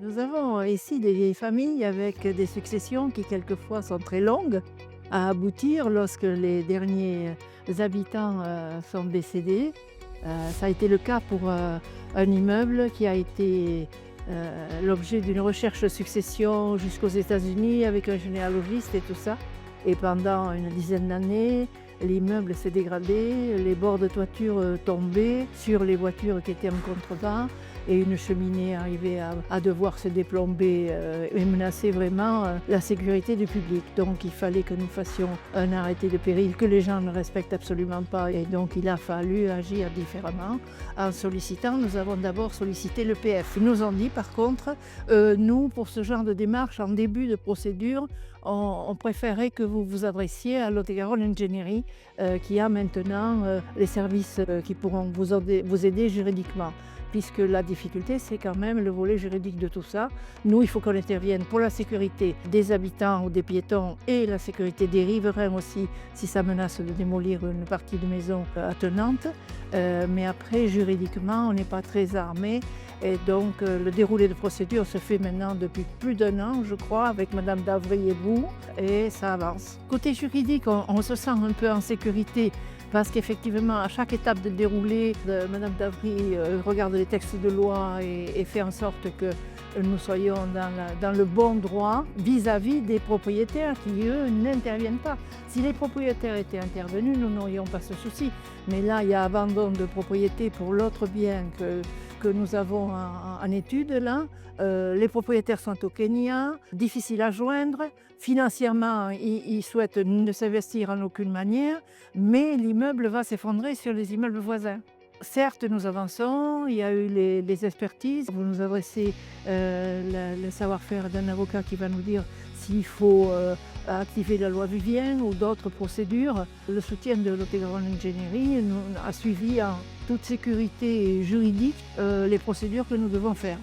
Nous avons ici des vieilles familles avec des successions qui quelquefois sont très longues à aboutir lorsque les derniers habitants sont décédés. Ça a été le cas pour un immeuble qui a été l'objet d'une recherche succession jusqu'aux États-Unis avec un généalogiste et tout ça. Et pendant une dizaine d'années, l'immeuble s'est dégradé, les bords de toiture tombaient sur les voitures qui étaient en contrebas et une cheminée arrivait à devoir se déplomber et menaçait vraiment la sécurité du public. Donc il fallait que nous fassions un arrêté de péril que les gens ne respectent absolument pas et donc il a fallu agir différemment. En sollicitant, nous avons d'abord sollicité l'EPF. Ils nous ont dit par contre, nous pour ce genre de démarche en début de procédure, on préférait que vous vous adressiez à Lot-et-Garonne Ingénierie qui a maintenant les services qui pourront vous aider juridiquement. Puisque la difficulté, c'est quand même le volet juridique de tout ça. Nous, il faut qu'on intervienne pour la sécurité des habitants ou des piétons et la sécurité des riverains aussi, si ça menace de démolir une partie de maison attenante. Mais après, juridiquement, on n'est pas très armé. Et donc, le déroulé de procédure se fait maintenant depuis plus d'un an, je crois, avec Madame Davry et vous, et ça avance. Côté juridique, on se sent un peu en sécurité parce qu'effectivement, à chaque étape de déroulé, Madame Davry regarde les textes de loi et fait en sorte que nous soyons dans le bon droit vis-à-vis des propriétaires qui, eux, n'interviennent pas. Si les propriétaires étaient intervenus, nous n'aurions pas ce souci. Mais là, il y a abandon de propriété pour l'autre bien que nous avons en étude. Là. Les propriétaires sont au Kenya, difficiles à joindre. Financièrement, ils souhaitent ne s'investir en aucune manière, mais l'immeuble va s'effondrer sur les immeubles voisins. Certes, nous avançons, il y a eu les expertises. Vous nous adressez le savoir-faire d'un avocat qui va nous dire s'il faut activer la loi Vivien ou d'autres procédures. Le soutien de Lot-et-Garonne Ingénierie a suivi en toute sécurité juridique les procédures que nous devons faire.